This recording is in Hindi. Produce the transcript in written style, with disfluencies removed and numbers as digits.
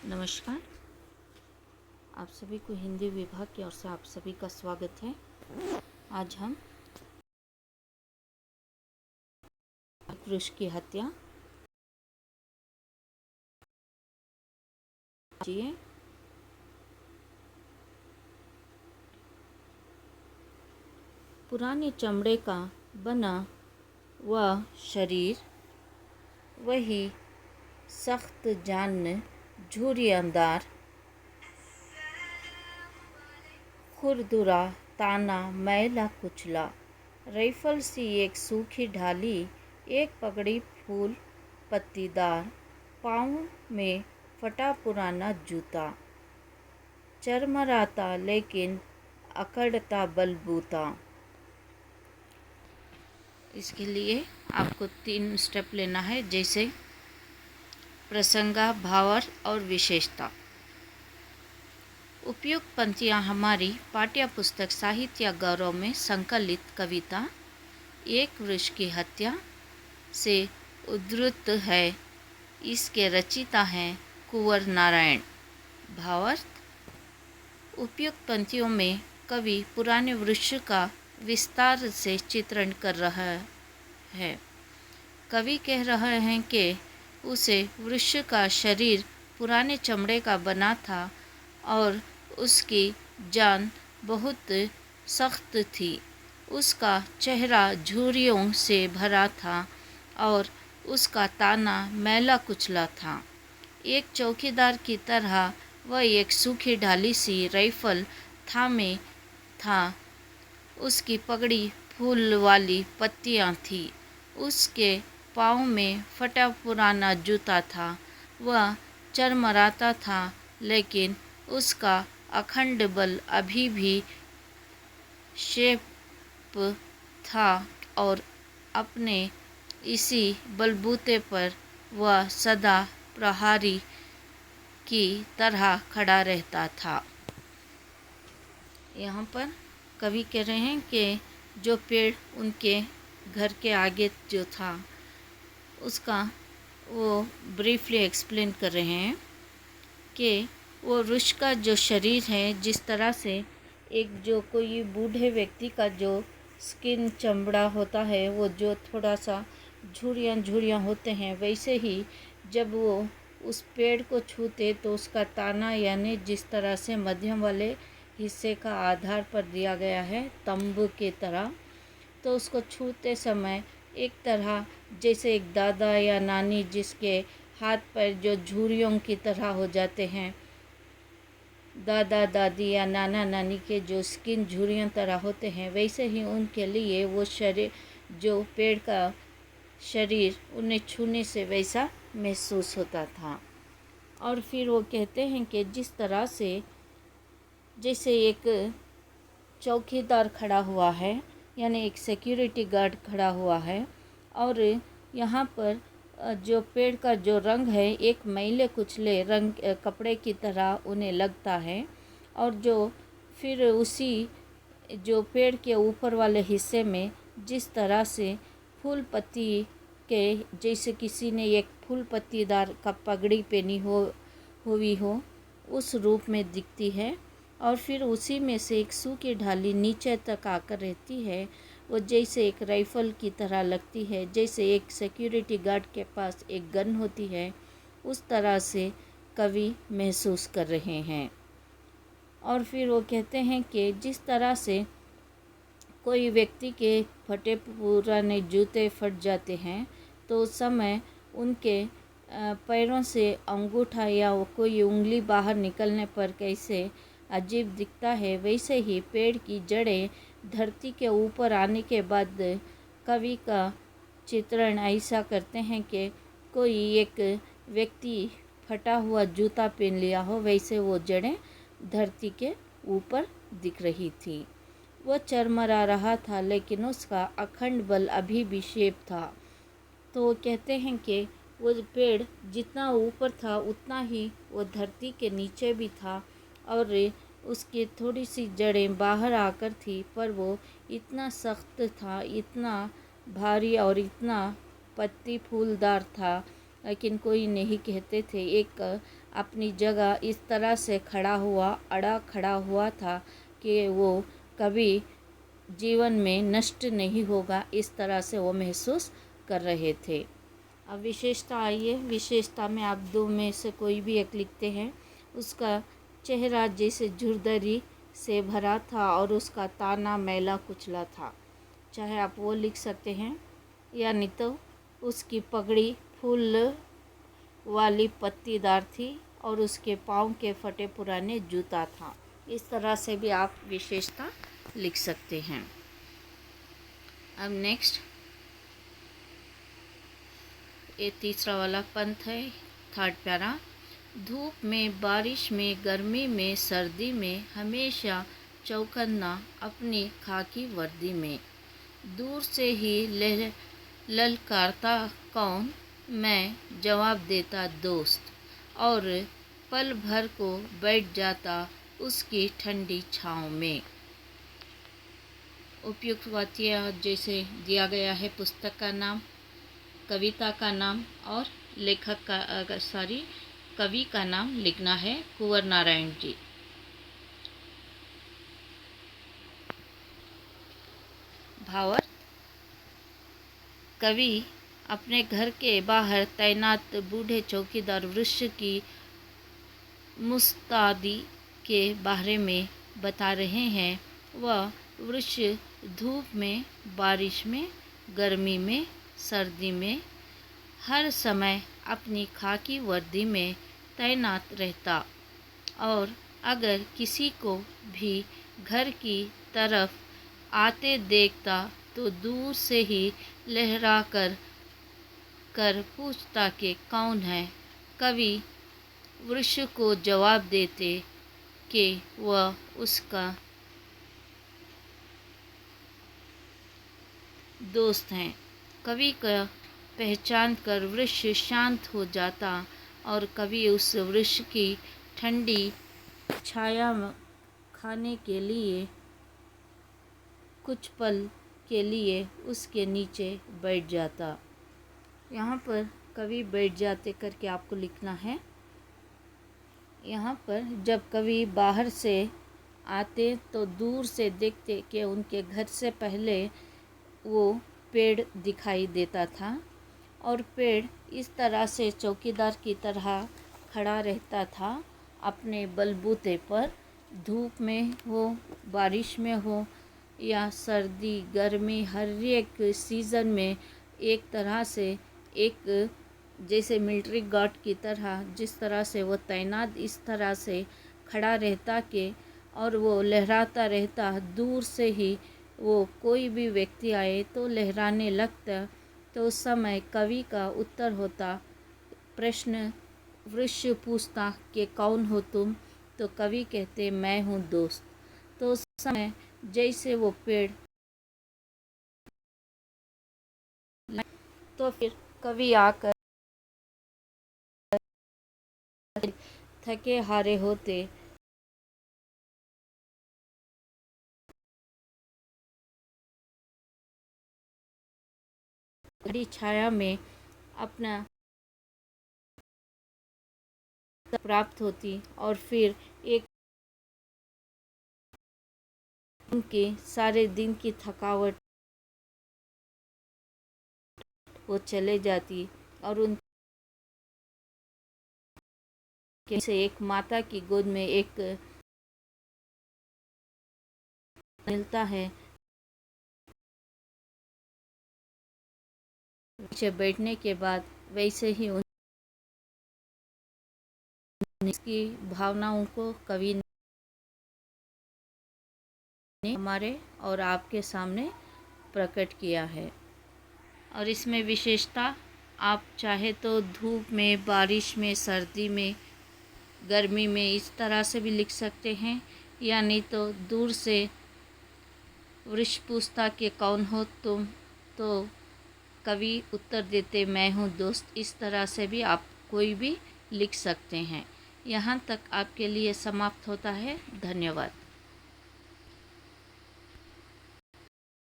नमस्कार। आप सभी को हिंदी विभाग की ओर से आप सभी का स्वागत है। आज हम वृक्ष की हत्या जिए पुराने चमड़े का बना वह शरीर, वही सख्त जान झुर्रियांदार खुरदुरा ताना मैला कुचला, राइफल सी एक सूखी ढाली, एक पगड़ी फूल पत्तीदार, पाँव में फटा पुराना जूता, चरमराता लेकिन अकड़ता बलबूता। इसके लिए आपको 3 स्टेप लेना है, जैसे प्रसंगा, भावार्थ और विशेषता। उपयुक्त पंक्तियाँ हमारी पाठ्य पुस्तक साहित्य गौरव में संकलित कविता एक वृक्ष की हत्या से उद्धृत है। इसके रचयिता हैं कुंवर नारायण। भावार्थ: उपयुक्त पंक्तियों में कवि पुराने वृक्ष का विस्तार से चित्रण कर रहा है। कवि कह रहे हैं कि उसे वृक्ष का शरीर पुराने चमड़े का बना था और उसकी जान बहुत सख्त थी। उसका चेहरा झुर्रियों से भरा था और उसका ताना मैला कुचला था। एक चौकीदार की तरह वह एक सूखी ढाली सी राइफल थामे था। उसकी पगड़ी फूल वाली पत्तियां थी। उसके पाँव में फटा पुराना जूता था। वह चरमराता था, लेकिन उसका अखंड बल अभी भी शेप था और अपने इसी बलबूते पर वह सदा प्रहरी की तरह खड़ा रहता था। यहाँ पर कवि कह रहे हैं कि जो पेड़ उनके घर के आगे जो था, उसका वो ब्रीफली एक्सप्लेन कर रहे हैं कि वो वृक्ष का जो शरीर है, जिस तरह से एक जो कोई बूढ़े व्यक्ति का जो स्किन चमड़ा होता है, वो जो थोड़ा सा झुर्रियाँ होते हैं, वैसे ही जब वो उस पेड़ को छूते तो उसका ताना, यानी जिस तरह से मध्यम वाले हिस्से का आधार पर दिया गया है तंबू की तरह, तो उसको छूते समय एक तरह जैसे एक दादा या नानी जिसके हाथ पैर जो झुर्रियों की तरह हो जाते हैं, दादा दादी या नाना नानी के जो स्किन झुर्रियों तरह होते हैं, वैसे ही उनके लिए वो शरीर, जो पेड़ का शरीर उन्हें छूने से वैसा महसूस होता था। और फिर वो कहते हैं कि जिस तरह से जैसे एक चौकीदार खड़ा हुआ है, यानी एक सिक्योरिटी गार्ड खड़ा हुआ है, और यहाँ पर जो पेड़ का जो रंग है एक मैले कुचले रंग कपड़े की तरह उन्हें लगता है, और जो फिर उसी जो पेड़ के ऊपर वाले हिस्से में जिस तरह से फूल पत्ती के जैसे किसी ने एक फूल पत्तीदार का पगड़ी पहनी हुई हो, उस रूप में दिखती है। और फिर उसी में से एक सूखी ढाली नीचे तक आकर रहती है। वो जैसे एक राइफल की तरह लगती है, जैसे एक सिक्योरिटी गार्ड के पास एक गन होती है, उस तरह से कवि महसूस कर रहे हैं। और फिर वो कहते हैं कि जिस तरह से कोई व्यक्ति के फटे पुराने जूते फट जाते हैं तो उस समय उनके पैरों से अंगूठा या कोई उंगली बाहर निकलने पर कैसे अजीब दिखता है, वैसे ही पेड़ की जड़ें धरती के ऊपर आने के बाद कवि का चित्रण ऐसा करते हैं कि कोई एक व्यक्ति फटा हुआ जूता पहन लिया हो, वैसे वो जड़ें धरती के ऊपर दिख रही थी। वह चरमरा रहा था, लेकिन उसका अखंड बल अभी भी शेप था। तो वो कहते हैं कि वो पेड़ जितना ऊपर था उतना ही वो धरती के नीचे भी था, और उसकी थोड़ी सी जड़ें बाहर आकर थी, पर वो इतना सख्त था, इतना भारी और इतना पत्ती फूलदार था, लेकिन कोई नहीं कहते थे। एक अपनी जगह इस तरह से अड़ा खड़ा हुआ था कि वो कभी जीवन में नष्ट नहीं होगा, इस तरह से वो महसूस कर रहे थे। अब विशेषता आइए, विशेषता में आप दो में से कोई भी एक लिखते हैं। उसका चेहरा जैसे झुर्दरी से भरा था और उसका ताना मैला कुचला था। चाहे आप वो लिख सकते हैं, या नहीं तो उसकी पगड़ी फूल वाली पत्तीदार थी और उसके पाँव के फटे पुराने जूता था। इस तरह से भी आप विशेषता लिख सकते हैं। अब नेक्स्ट, ये तीसरा वाला पंथ है, थर्ड पैरा। धूप में, बारिश में, गर्मी में, सर्दी में, हमेशा चौकन्ना अपनी खाकी वर्दी में। दूर से ही ललकारता कौन, मैं जवाब देता दोस्त, और पल भर को बैठ जाता उसकी ठंडी छाँव में। उपयुक्त वाक्य जैसे दिया गया है, पुस्तक का नाम, कविता का नाम और लेखक का कवि का नाम लिखना है, कुंवर नारायण जी। भावार्थ, कवि अपने घर के बाहर तैनात बूढ़े चौकीदार वृक्ष की मुस्तादी के बारे में बता रहे हैं। वह वृक्ष धूप में, बारिश में, गर्मी में, सर्दी में हर समय अपनी खाकी वर्दी में तैनात रहता, और अगर किसी को भी घर की तरफ आते देखता तो दूर से ही लहरा कर पूछता कि कौन है। कवि वृक्ष को जवाब देते कि वह उसका दोस्त हैं। कवि का पहचान कर वृक्ष शांत हो जाता और कवि उस वृक्ष की ठंडी छाया खाने के लिए कुछ पल के लिए उसके नीचे बैठ जाता। यहाँ पर कवि बैठ जाते करके आपको लिखना है। यहाँ पर जब कवि बाहर से आते तो दूर से देखते कि उनके घर से पहले वो पेड़ दिखाई देता था, और पेड़ इस तरह से चौकीदार की तरह खड़ा रहता था अपने बलबूते पर। धूप में हो, बारिश में हो या सर्दी गर्मी, हर एक सीज़न में एक तरह से, एक जैसे मिलिट्री गार्ड की तरह जिस तरह से वो तैनात इस तरह से खड़ा रहता के, और वो लहराता रहता। दूर से ही वो कोई भी व्यक्ति आए तो लहराने लगता। तो उस समय कवि का उत्तर होता, प्रश्न वृक्ष पूछता कि कौन हो तुम, तो कवि कहते मैं हूँ दोस्त। तो उस समय जैसे वो पेड़, तो फिर कवि आकर थके हारे होते बड़ी छाया में अपना प्राप्त होती, और फिर एक उनके सारे दिन की थकावट वो चले जाती, और उनके से एक माता की गोद में एक मिलता है। नीचे बैठने के बाद वैसे ही उनकी भावनाओं को कवि ने हमारे और आपके सामने प्रकट किया है। और इसमें विशेषता आप चाहे तो धूप में, बारिश में, सर्दी में, गर्मी में इस तरह से भी लिख सकते हैं, या नहीं तो दूर से वृक्ष पूछता कि कौन हो तुम, तो कवि उत्तर देते मैं हूँ दोस्त। इस तरह से भी आप कोई भी लिख सकते हैं। यहाँ तक आपके लिए समाप्त होता है। धन्यवाद।